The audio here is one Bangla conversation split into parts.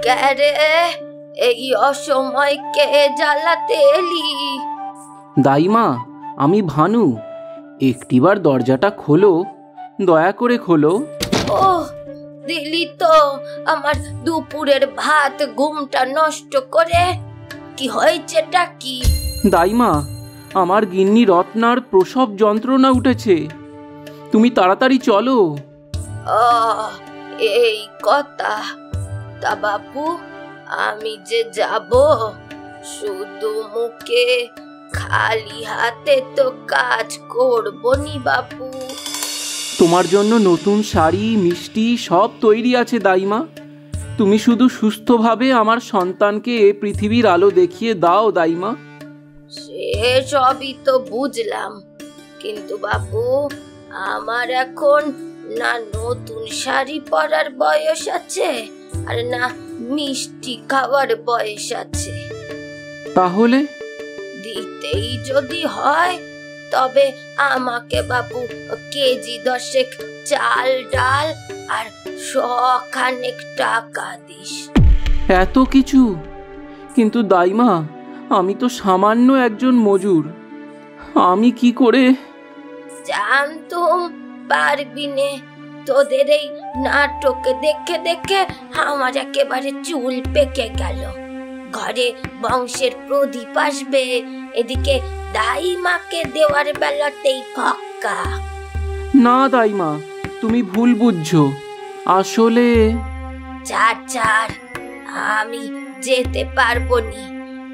কে এই অসময় কে জ্বালাতে এলি? দাইমা, আমি ভানু। একটিবার দরজাটা খোলো, দয়া করে খোলো। ওহ, দিলি তো আমার দুপুরের ভাত ঘুমটা নষ্ট করে। কি হয়েছেটা কি? দাইমা, আমার গিন্নি রত্নার প্রসব যন্ত্রণা উঠেছে, তুমি তাড়াতাড়ি চলো। এই কথা। তা বাপু, আমি যে যাব, শুধু মুখে খালি হাতে তো কাজ করবো নি বাপু। তোমার জন্য নতুন শাড়ি মিষ্টি সব তৈরি আছে দাইমা। তুমি শুধু সুস্থভাবে আমার সন্তানকে এ পৃথিবীর আলো দেখিয়ে দাও দাইমা। সে সবই তো বুঝলাম, কিন্তু বাপু আমার এখন না নতুন শাড়ি পরার বয়স আছে, আর না মিষ্টি খাওয়ার বয়স আছে। তাহলে দিতেই যদি হয় তবে আমাকে বাপু কেজি 10 চাল ডাল আর 100 টাকা দিস। এত কিছু? কিন্তু দাইমা, আমি তো সামান্য একজন মজুর, আমি কি করে? জানতুম পারবি নে। তোদের এই নাটক দেখে দেখে আমার একেবারে চুল পেকে গেল। ঘরে বংশের প্রদীপ আসবে, এদিকে দাইমাকে দেওয়ার বেলাতেই ফক্কা। না দাইমা, তুমি ভুল বুঝছো। আসলে চার আমি যেতে পারবো নি।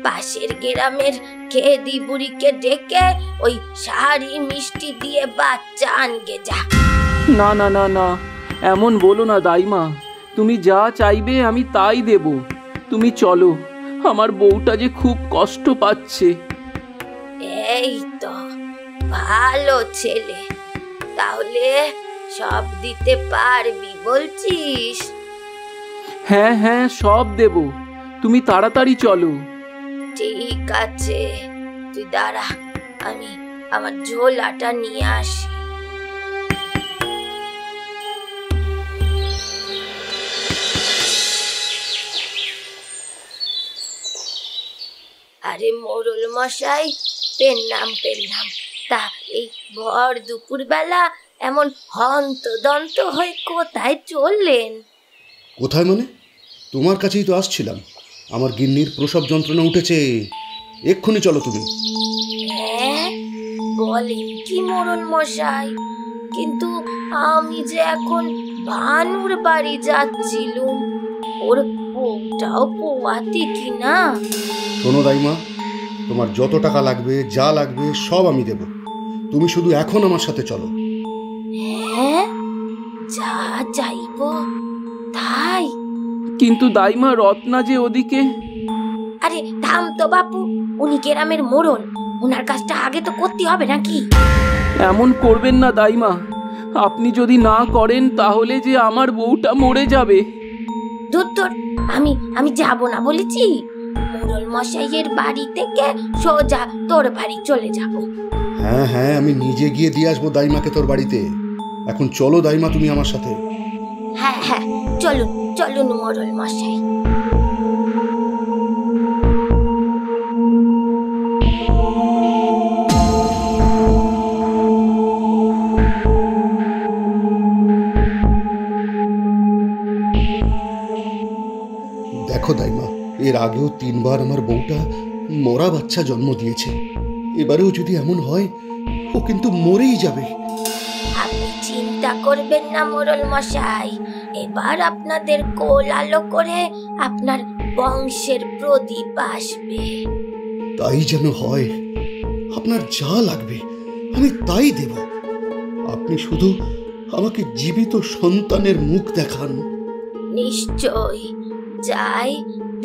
পাশের গ্রামের খেদি বুড়িকে ডেকে ওই শাড়ি মিষ্টি দিয়ে বাচ্চা আনগে যা। না না না না, এমন বলো না দাইমা। তুমি যা চাইবে আমি তাই দেব। তুমি চলো, আমার বউটা যে খুব কষ্ট পাচ্ছে। এই তো ভালো ছেলে, তাহলে সব দিতে পারবি বলছিস? হ্যাঁ হ্যাঁ, সব দেব, তুমি তাড়াতাড়ি চলো। ঠিক আছে, তুই দাঁড়া, আমি আমার ঝোলাটা নিয়ে আসি। আরে মোড়ল মশাই, পেন্নাম। তা এই ভর দুপুর বেলা এমন হন্তদন্ত হয়ে কোথায় চললেন? কোথায় মানে? তোমার কাছেই তো আসছিলাম। আমার গিন্নির প্রসব যন্ত্রণা উঠেছে, এক্ষুনি চলো তুমি। হ্যাঁ, বলেন কি মোড়ল মশাই? কিন্তু আমি যে এখন ভানুর বাড়ি যাচ্ছিলুম, ওর বউটাও পোয়াতে কি না? শোনো দাইমা, তোমার যত টাকা লাগবে, যা লাগবে সব আমি দেব। তুমি শুধু এখন আমার সাথে চলো। হ্যাঁ, যা যাইব তাই? কিন্তু দাইমা, রত্না যে ওদিকে। আরে থাম তো বাপু, উনি গ্রামের মোড়ল, ওনার কাজটা আগে তো করতে হবে নাকি? এমন করবেন না দাইমা, আপনি যদি না করেন তাহলে যে আমার বউটা মরে যাবে। ধুত্তর, আমি যাব না বলেছি? মোড়ল মশাইয়ের বাড়ি থেকে সোজা তোর বাড়ি চলে যাব। হ্যাঁ হ্যাঁ, আমি নিজে গিয়ে দিয়ে আসবো দাইমাকে তোর বাড়িতে। এখন চলো দাইমা, তুমি আমার সাথে। হ্যাঁ হ্যাঁ, চলুন মোড়ল মশাই। দেখো দাইমা, এর আগেও 3 বার আমার বউটা মরা বাচ্চা জন্ম দিয়েছে। এবারেও যদি এমন হয়, ও কিন্তু মরেই যাবে। আপনি চিন্তা করবেন না মোড়ল মশাই, এবার আপনাদের কোল আলো করে আপনার বংশের প্রদীপ আসবে। তাই যেন হয়। আপনার যা লাগবে আমি তাই দেব। আপনি শুধু আমাকে জীবিত সন্তানের মুখ দেখান। নিশ্চয়, যাই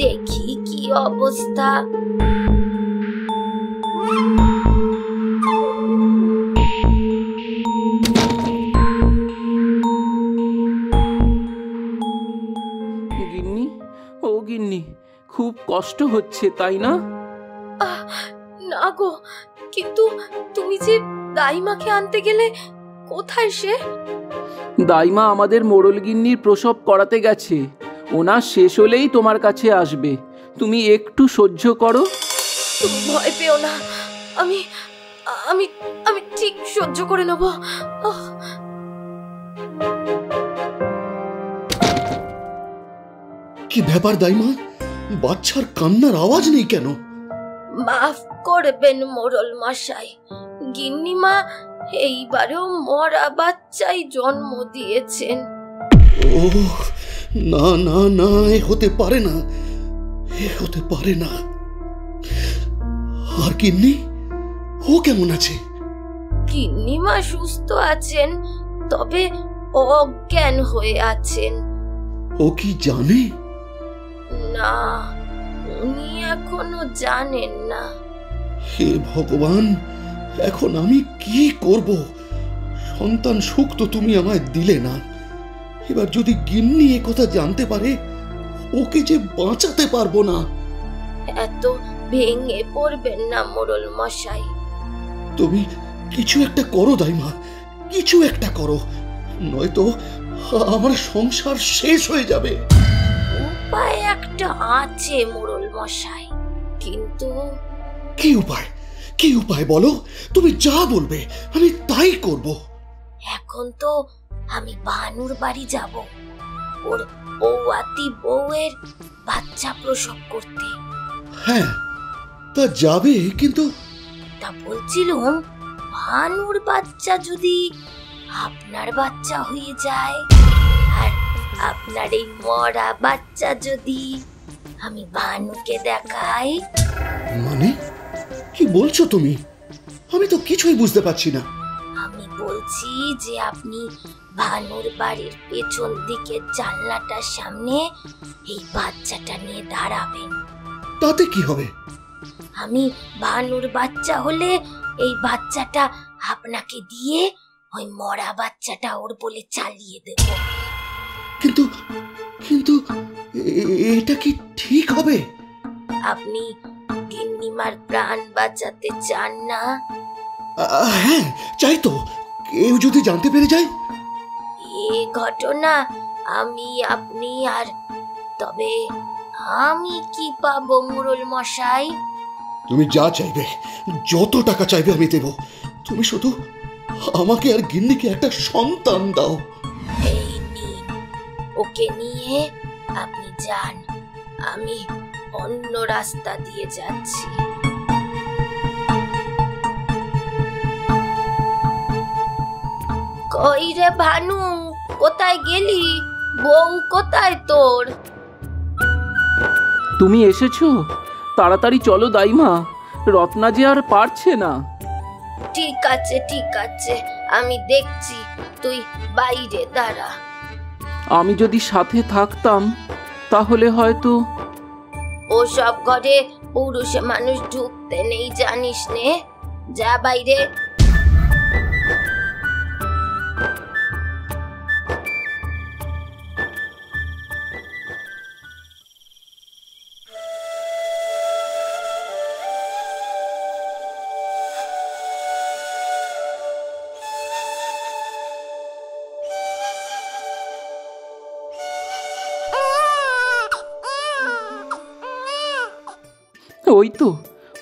দেখি কি অবস্থা। গিন্নি, ও গিন্নি, খুব কষ্ট হচ্ছে তাই না? না গো, কিন্তু তুমি যে দাইমাকে আনতে গেলে, কোথায় সে? দাইমা আমাদের মোড়ল গিন্নির প্রসব করাতে গেছে, ওনার শেষ হলেই তোমার কাছে আসবে। তুমি একটু সহ্য করো। তুমি ভয় পেও না, আমি আমি আমি ঠিক সহ্য করে নেব। কি ব্যাপার দাইমা, বাচ্চার কান্নার আওয়াজ নেই কেন? মাফ করবেন মোড়ল মশাই, গিন্নিমা এইবারেও মরা বাচ্চাই জন্ম দিয়েছেন। ও না না না, এ হতে পারে না, এ হতে পারে না। আর গিন্নি, ও কেমন আছে? গিন্নিমা সুস্থ আছেন, তবে অজ্ঞান হয়ে আছেন। ও কি জানে? না, উনি এখনো জানেন না। হে ভগবান, এখন আমি কি করব? সন্তান সুখ তো তুমি আমায় দিলে না, এবার যদি গিন্নি এ কথা জানতে পারে, ওকে যে বাঁচাতে পারবো না। এত ভেঙে পড়বেন না মোড়ল মশাই। তুমি কিছু একটা করো দাইমা, কিছু একটা করো, নয়তো আমার সংসার শেষ হয়ে যাবে। উপায় একটা আছে মোড়ল মশাই, কিন্তু কি উপায়? কি উপায় বলো, তুমি যা বলবে আমি তাই করব। এখন তো আমি ভানুর বাড়ি যাব, ওর বৌয়াতি বউয়ের বাচ্চা প্রসব করতে। হ্যাঁ, তা যাবে, কিন্তু তা বলছিলাম, ভানুর বাচ্চা যদি আপনার বাচ্চা হয়ে যায়, আর আপনার এই মরা বাচ্চা যদি আমি ভানুকে দেখাই। মানে কি বলছো তুমি? আমি তো কিছুই বুঝতে পারছি না। আমি বলছি যে আপনি ভানুর বাড়ির পেছন দিকের জানলাটার সামনে এই বাচ্চাটা নিয়ে দাঁড়াবেন। তাতে কি হবে? আমি ভানুর বাচ্চা হলে এই বাচ্চাটা আপনাকে দিয়ে ওই মরা বাচ্চাটা ওর বলে চালিয়ে দেব। কিন্তু কিন্তু এটা কি ঠিক হবে? আপনি গিন্নিমার প্রাণ বাঁচাতে চান না? হ্যাঁ, চাই তো। কেউ যদি জানতে পেরে যায়? এ ঘটনা আমি আপনি আর, তবে আমি কি পাবো মোড়ল মশাই? তুমি যা চাইবে, যত টাকা চাইবে আমি দেব। তুমি শুধু আমাকে আর গিন্নিকে একটা সন্তান দাও। এই নিন, ওকে নিয়ে আপনি যান, আমি অন্য রাস্তা দিয়ে যাচ্ছি। কই রে ভানু, কোথায় গেলি? বউ কোথায় তোর? তুমি এসেছো? তাড়াতাড়ি চলো দাইমা, রত্না যে আর পারছে না। ঠিক আছে ঠিক আছে, আমি দেখছি, তুই বাইরে দাঁড়া। আমি যদি সাথে থাকতাম তাহলে হয়তো। ও সব ঘরে পুরুষ মানুষ ঢুকতে নেই, জানিস নে? যা বাইরে।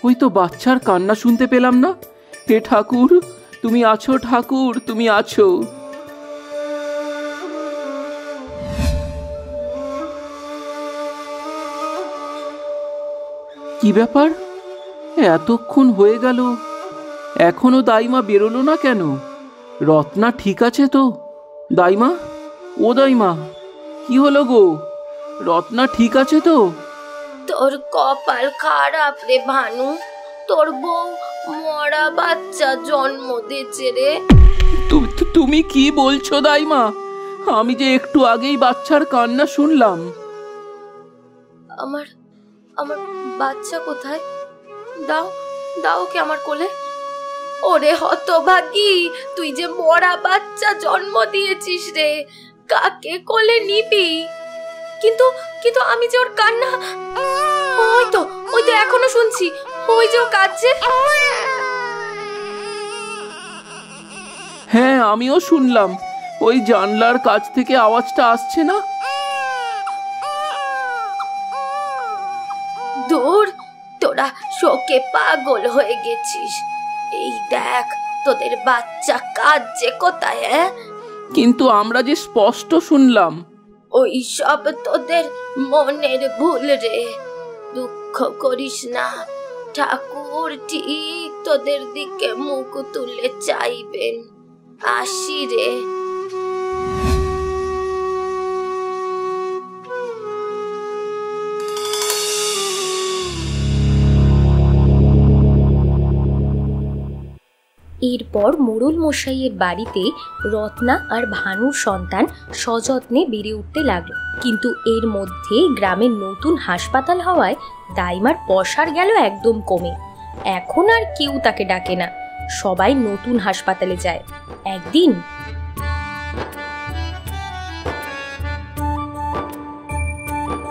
ওই তো বাচ্চার কান্না শুনতে পেলাম না। হে ঠাকুর, তুমি আছো, ঠাকুর তুমি আছো। কি ব্যাপার, এতক্ষণ হয়ে গেল, এখনো দাইমা বেরোলো না কেন? রত্না ঠিক আছে তো? দাইমা, ও দাইমা, কি হলো গো? রত্না ঠিক আছে তো? তোর কপাল খারাপ রে ভানু, তোর বউ মরা বাচ্চা জন্ম দিয়েছে রে। তুমি কি বলছো দাইমা? আমি যে একটু আগেই বাচ্চার কান্না শুনলাম। আমার আমার বাচ্চা কোথায়? দাও দাও কে আমার কোলে। ওরে হতভাগী, তুই যে মরা বাচ্চা জন্ম দিয়েছিস রে, কাকে কোলে নিবি? কিন্তু কিন্তু আমি যে ওর কান্না, ওই তো এখনো শুনছি, ওই যে ও কাঁদছে। হ্যাঁ, আমিও শুনলাম, ওই জানলার কাছ থেকে আওয়াজটা আসছে না? শোকে পাগল হয়ে গেছিস। এই দেখ তোদের বাচ্চা কাঁদছে কোথায়। কিন্তু আমরা যে স্পষ্ট শুনলাম। ওই সব তোদের মনের ভুল রে, দুঃখ করিস না। ঠাকুর ঠিক তোদের দিকে মুখ তুলে চাইবেন। আসি রে। এরপর মোড়ল মশাইয়ের বাড়িতে রত্না আর ভানুর সন্তান সযত্নে বেড়ে উঠতে লাগলো। কিন্তু এর মধ্যে গ্রামের নতুন হাসপাতাল হওয়ায় দাইমার পসার গেল একদম কমে। এখন আর কেউ তাকে ডাকে না, সবাই নতুন হাসপাতালে যায়। একদিন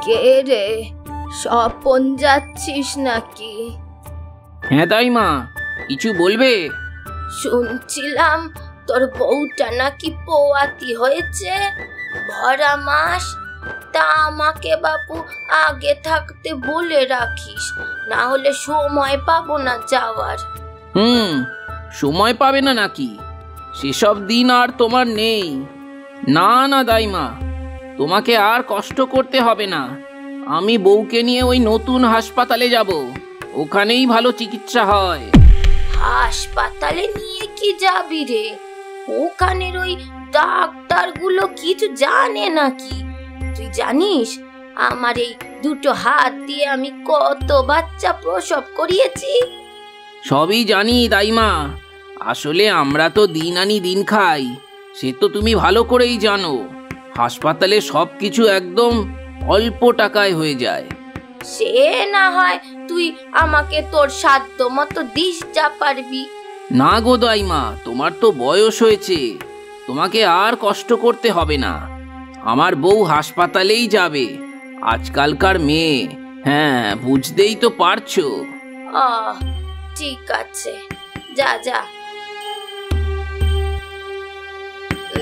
কে রে, স্বপন যাচ্ছিস নাকি? হ্যাঁ দাইমা, কিছু বলবে? শুনছিলাম তোর বউটা নাকি পোয়াতি হয়েছে, ভরা মাস। তা আমাকে বাপু আগে থাকতে বলে রাখিস, না হলে সময় পাবো না যাওয়ার। সময় পাবে না নাকি? সেসব দিন আর তোমার নেই। না না দাইমা, তোমাকে আর কষ্ট করতে হবে না। আমি বউকে নিয়ে ওই নতুন হাসপাতালে যাব, ওখানেই ভালো চিকিৎসা হয়। হাসপাতালে নিয়ে কি যাবি রে? ওখানের ওই ডাক্তারগুলো কিছু জানে নাকি? তুই জানিস আমার এই দুটো হাত দিয়ে আমি কত বাচ্চা প্রসব করিয়েছি? সবই জানি দাইমা, আসলে আমরা তো দিন আনি দিন খাই, সে তো তুমি ভালো করেই জানো। হাসপাতালে সব কিছু একদম অল্প টাকায় হয়ে যায়। সে না হয় তুই আমাকে তোর সাধ্য মতো দিস যা পারবি। না গো দাইমা, তোমার তো বয়স হয়েছে, তোমাকে আর কষ্ট করতে হবে না। আমার বউ হাসপাতালেই যাবে, আজকালকার মেয়ে। হ্যাঁ, বুঝতেই তো পারছো। ঠিক আছে, যা যা।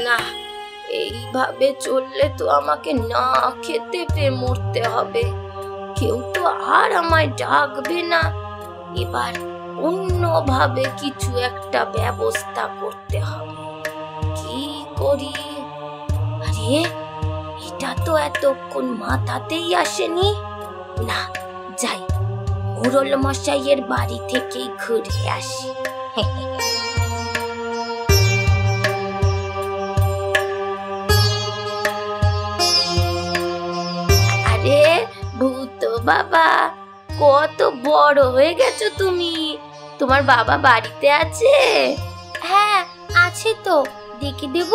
না, এইভাবে চললে তো আমাকে না খেতে পেয়ে মরতে হবে। কেউ তো আর আমায় ডাকবে না। এবার অন্যভাবে কিছু একটা ব্যবস্থা করতে হবে। কি করি? আরে, এটা তো এতক্ষণ মাথাতেই আসেনি। না, যাই, মোড়ল মশাইয়ের বাড়ি থেকেই ঘুরে আসি। আরে ভূত বাবা, কত বড় হয়ে গেছো তুমি। তোমার বাবা বাড়িতে আছে? হ্যাঁ আছে তো, ডেকে দেব?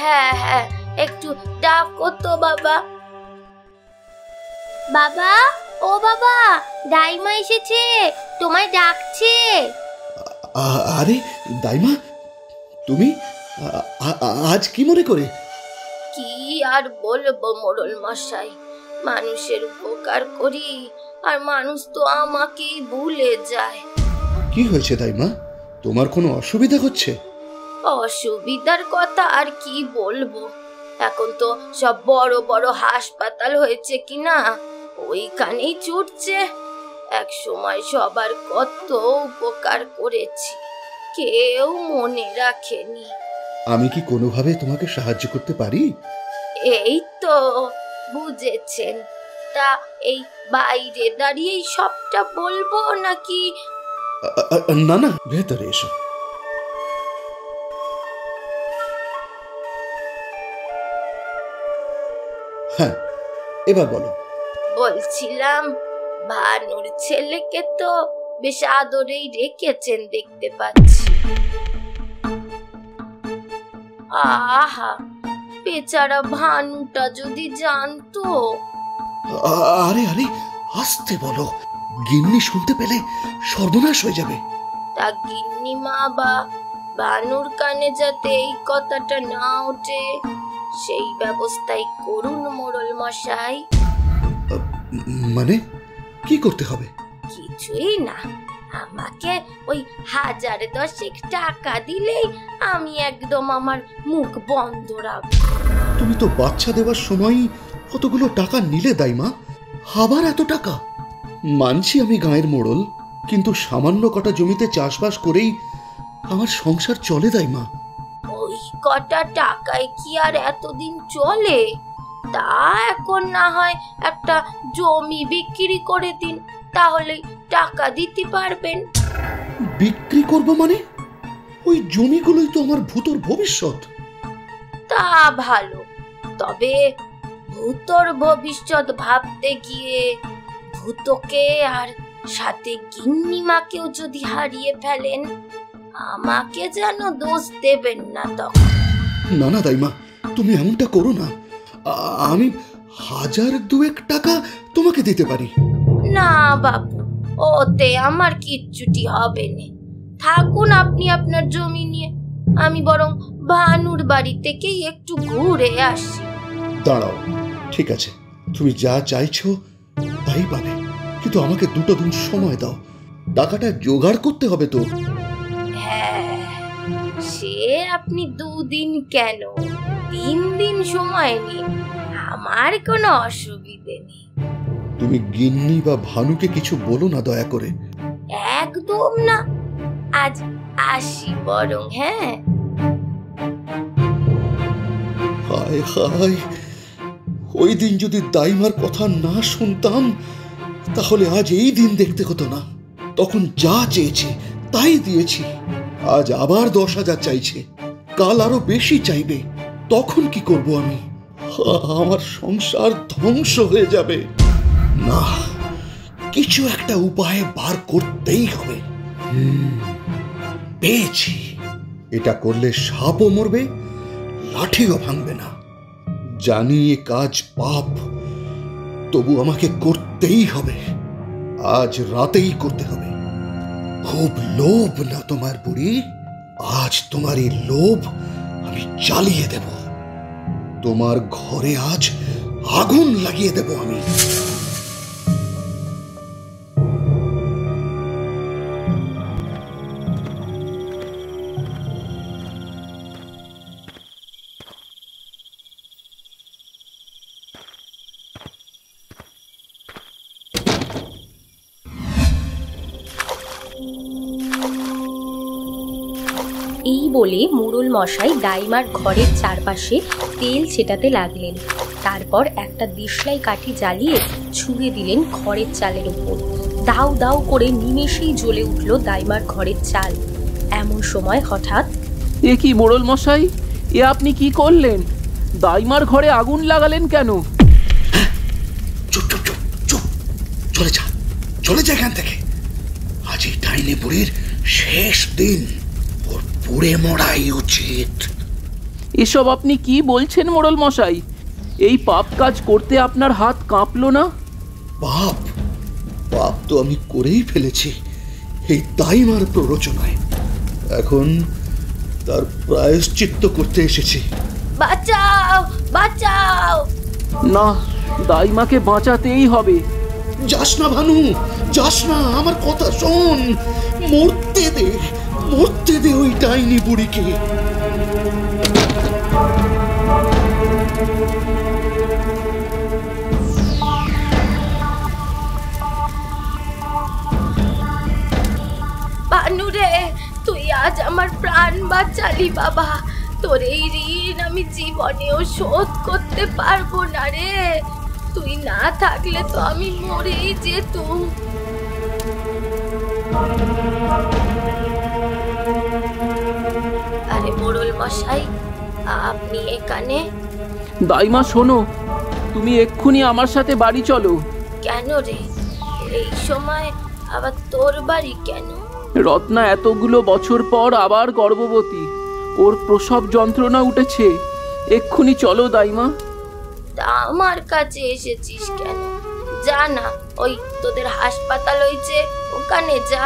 হ্যাঁ হ্যাঁ, একটু ডাকো তো বাবা। বাবা, ও বাবা, দাইমা এসেছে, তোমায় ডাকছে। আরে দাইমা, তুমি আজ কি মনে করে? কি আর বলবো মোড়ল মশাই, মানুষের উপকার করি আর মানুষ তো আমাকেই ভুলে যায়। কি হয়েছে দাইমা? তোমার কোনো অসুবিধা হচ্ছে? অসুবিধার কথা আর কি বলবো, এখন তো সব বড় বড় হাসপাতাল হয়েছে কিনা ওইখানেই ছুটছে। এক সময় সবার কত উপকার করেছি, কেউ মনে রাখেনি। আমি কি কোনোভাবে তোমাকে সাহায্য করতে পারি? এই তো বুঝেছেন। তা এই বাইরে দাঁড়িয়েই সবটা বলবো নাকি? না না, ভেতরে এসো। হ্যাঁ, এবার বলো। বলছিলাম, ভানুর ছেলেকে তো বেশ আদরেই রেখেছেন দেখতে পাচ্ছি। আহা, বেচারা ভানুটা যদি জানতো। আরে আরে, আস্তে বলো, গিন্নি শুনতে পেলে সর্বনাশ হয়ে যাবে। তা গিন্নি মা বা ভানুর কানে যাতে এই কথাটা না ওঠে, সেই ব্যবস্থাই করুন মোড়ল মশাই। মানে কি করতে হবে? কিছুই না, আমাকে ওই 1000-10 টাকা দিলেই আমি একদম আমার মুখ বন্ধ রাখবো। তুমি তো বাচ্চা দেওয়ার সময় কতগুলো টাকা নিলে দাইমা, আবার এত টাকা? মানছি আমি গাঁয়ের মোড়ল, কিন্তু সামান্য কটা জমিতে চাষবাস করেই আমার সংসার চলে দাইমা। ওই কটা টাকায় কি আর এতদিন চলে? তা এখন না হয় একটা জমি বিক্রি করে দিন, তাহলে টাকা দিতে পারবেন। বিক্রি করব মানে? ওই জমিগুলোই তো আমার ভূতর ভবিষ্যৎ। তা ভালো, তবে ভূতর ভবিষ্যৎ ভাবতে গিয়ে ভূতকে আর সাথে গিন্নিমাকেও যদি হারিয়ে ফেলেন, আমাকে যেন দোষ দেবেন না তখন। না না দাইমা, তুমি এমনটা করো না। আমি 1000-2 টাকা তোমাকে দিতে পারি। না বাবু, ওতে আমার কিচ্ছুটি হবে না। থাকুন আপনি আপনার জমি নিয়ে, আমি বরং ভানুর বাড়ি থেকে একটু ঘুরে আসি। দাঁড়াও, ঠিক আছে, তুমি যা চাইছো তাই পাবে, কিন্তু আমাকে 2 দিন সময় দাও। টাকাটা জোগাড় করতে হবে তো। হ্যাঁ, সে আপনি 2 দিন কেন, 3 দিন সময় নিন, আমার কোনো অসুবিধে নেই। তুমি গিন্নি বা ভানুকে কিছু বলো না দয়া করে। একদম না, আজ আসি বরং। হ্যাঁ, হায় হায়, ওই দিন যদি দাইমার কথা না শুনতাম, তাহলে আজ এই দিন দেখতে হতো না। তখন যা চেয়েছে তাই দিয়েছি, আজ আবার 10,000 চাইছে, কাল আরো বেশি চাইবে। তখন কি করব আমি? আমার সংসার ধ্বংস হয়ে যাবে। না, কিছু একটা উপায় বার করতেই হবে। পেয়েছি, এটা করলে সাপও মরবে, লাঠিও ভাঙবে না। জানি এ কাজ পাপ, তবু আমাকে করতেই হবে। আজ রাতেই করতে হবে। খুব লোভ না তোমার বুড়ি? আজ তোমার এই লোভ আমি জ্বালিয়ে দেব। তোমার ঘরে আজ আগুন লাগিয়ে দেব আমি। এই বলে মোড়ল মশাই দাইমার ঘরের চারপাশে তেল ছেটাতে লাগলেন। তারপর একটা দেশলাই কাঠি জ্বালিয়ে ছুঁড়ে দিলেন ঘরের চালের উপর। দাউ দাউ করে নিমেষেই জ্বলে উঠল দাইমার ঘরের চাল। এমন সময় হঠাৎ, এ কি মোড়ল মশাই, এ আপনি কি করলেন? দাইমার ঘরে আগুন লাগালেন কেন? চুপ চুপ চুপ চুপ, চলে যা, চলে যা এখান থেকে। আজ এই ডাইনি বুড়ির শেষ দিন, ওর পুড়ে মরাই উচিত। এসব আপনি কি বলছেন মোড়ল মশাই? এই পাপ কাজ করতে আপনার হাত কাঁপলো না? পাপ? পাপ তো আমি করেই ফেলেছি এই দাইমার প্ররোচনায়। এখন তার প্রায়শ্চিত্ত করতে এসেছি। বাঁচাও, বাঁচাও! না, দাইমাকে বাঁচাতেই হবে। যাস না ভানু, যাস না, আমার কথা শোন। মরতে দে, মরতে দে ওই ডাইনি বুড়িকে। বানুরে, তুই আজ আমার প্রাণ বাঁচালি বাবা। তোর এই ঋণ আমি জীবনেও শোধ করতে পারবো না রে। তুই না থাকলে তো আমি মরেই যেতুম। আরে মোড়ল মশাই, আপনি এখানে? দাইমা শোনো, তুমি এক্ষুনি আমার সাথে বাড়ি চলো। কেন রে, এই সময় আবার তোর বাড়ি কেন? রত্না এতগুলো বছর পর আবার গর্ভবতী, ওর প্রসব যন্ত্রণা উঠেছে। এক্ষুনি চলো দাইমা। তা আমার কাছে এসেছিস কেন? যা না, ওই তোদের হাসপাতাল হয়েছে, ওখানে যা।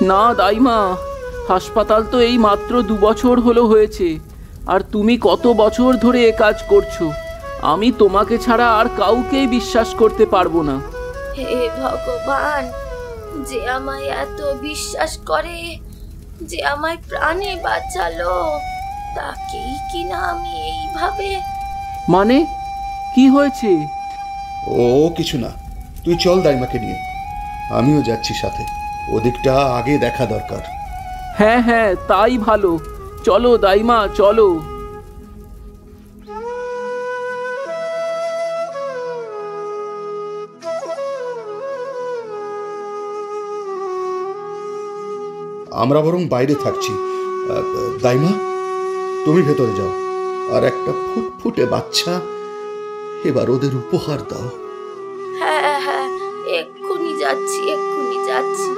না দাইমা, হাসপাতাল তো এই মাত্র 2 বছর হলো হয়েছে, আর তুমি কত বছর ধরে এ কাজ করছো। আমি তোমাকে ছাড়া আর কাউকেই বিশ্বাস করতে পারবো না। হে ভগবান, যে আমায় এত বিশ্বাস করে, যে আমায় প্রাণে বাঁচালো, তাকেই কিনা আমি এইভাবে। মানে কি হয়েছে? ও কিছু না, তুই চল দাইমাকে নিয়ে। আমিও যাচ্ছি সাথে, ওদিকটা আগে দেখা দরকার। হ্যাঁ হ্যাঁ, তাই ভালো। চলো দাইমা, চলো। আমরা বরং বাইরে থাকছি। দাইমা, তুমি ভেতরে যাও, আর একটা ফুটফুটে বাচ্চা এবার ওদের উপহার দাও। হ্যাঁ হ্যাঁ, এক্ষুনি যাচ্ছি, এক্ষুনি যাচ্ছি।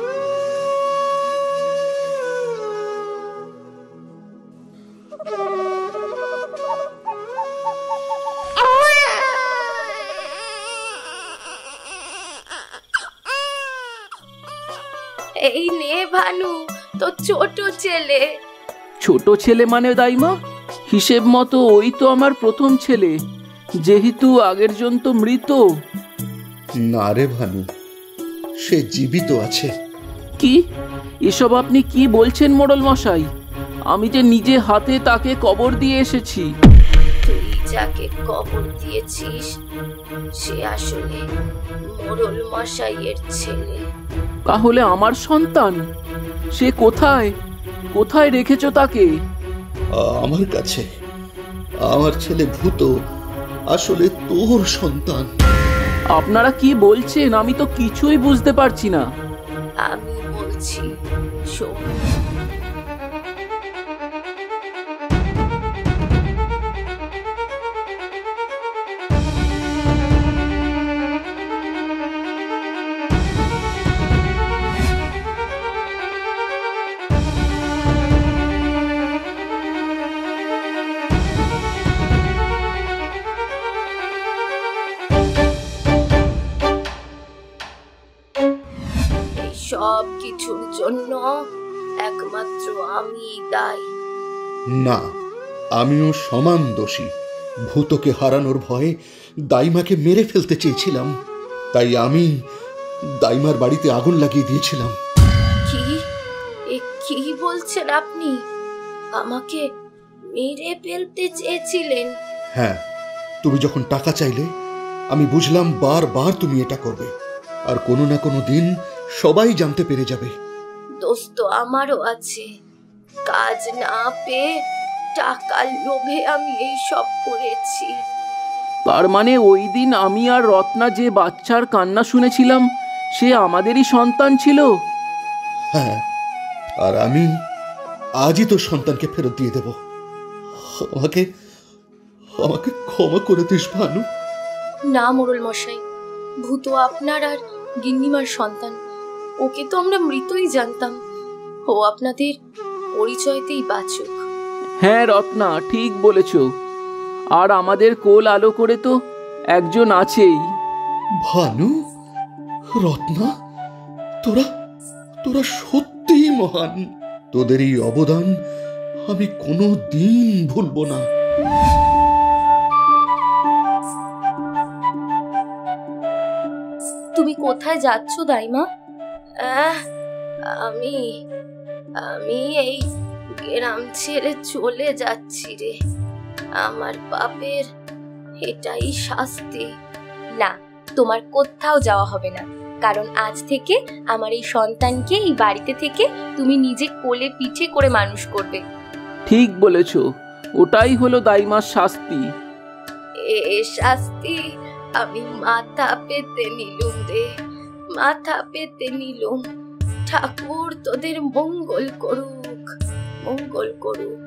এই নে ভানু, তো ছোট ছেলে। ছোট ছেলে মানে দাইমা? হিসেব মতো ওই তো আমার প্রথম ছেলে, যেহেতু আগের জন তো মৃত। না রে ভানু, সে জীবিত আছে। কি এসব আপনি কি বলছেন মোড়ল মশাই? আমি যে নিজে হাতে তাকে কবর দিয়ে এসেছি। তুই যাকে কবর দিয়েছিস সে আসলে মোড়ল মশাইয়ের ছেলে। তাহলে আমার সন্তান, সে কোথায়? কোথায় রেখেছো তাকে? আমার কাছে। আমার ছেলে ভূত আসলে তোর সন্তান। আপনারা কি বলছেন? আমি তো কিছুই বুঝতে পারছি না। আমি বলছি, শোন। সব কিছুর জন্য একমাত্র আমি দায়ী। না, আমিও সমান দোষী। ভূতকে হারানোর ভয়ে দাইমাকে মেরে ফেলতে চেয়েছিলাম, তাই আমি দাইমার বাড়িতে আগুন লাগিয়ে দিয়েছিলাম। কি কি বলছেন আপনি? আমাকে মেরে ফেলতে চেয়েছিলেন? হ্যাঁ, তুমি যখন টাকা চাইলে আমি বুঝলাম বারবার তুমি এটা করবে, আর কোনো না কোনো দিন সবাই জানতে পেরে যাবে। দোষ তো আমারও আছে। কাজ না পেয়ে টাকার লোভে আমি এই সব করেছি। তার মানে ওই দিন আমি আর রত্না যে বাচ্চার কান্না শুনেছিলাম সে আমাদেরই সন্তান ছিল? হ্যাঁ, আর আমি আজই তোর সন্তানকে ফেরত দিয়ে দেব। আমাকে আমাকে ক্ষমা করে দিস ভানু। না মোড়ল মশাই, ভূত আপনার আর গিন্নিমার সন্তান। ওকে তো আমরা মৃতই জানতাম। ও আপনাদের পরিচয়তেই বাঁচুক। হ্যাঁ রত্না, ঠিক বলেছ। আর আমাদের কোল আলো করে তো একজন আছেই। ভানু, রত্না, তোরা তোরা সত্যিই মহান। তোদের এই অবদান আমি কোনো দিন ভুলবো না। তুমি কোথায় যাচ্ছ দাইমা? আমি আমি এই গ্রাম ছেড়ে চলে যাচ্ছি রে। আমার পাপের এটাই শাস্তি। না, তোমার কোথাও যাওয়া হবে না, কারণ আজ থেকে আমার এই সন্তানকে এই বাড়িতে থেকে তুমি নিজে কোলে পিঠে করে মানুষ করবে। ঠিক বলেছ, ওটাই হলো দাইমার শাস্তি। এ শাস্তি আমি মাথা পেতে নিলুম রে, মাথা পেতে নিলুম। ঠাকুর তোদের মঙ্গল করুক, মঙ্গল করুক।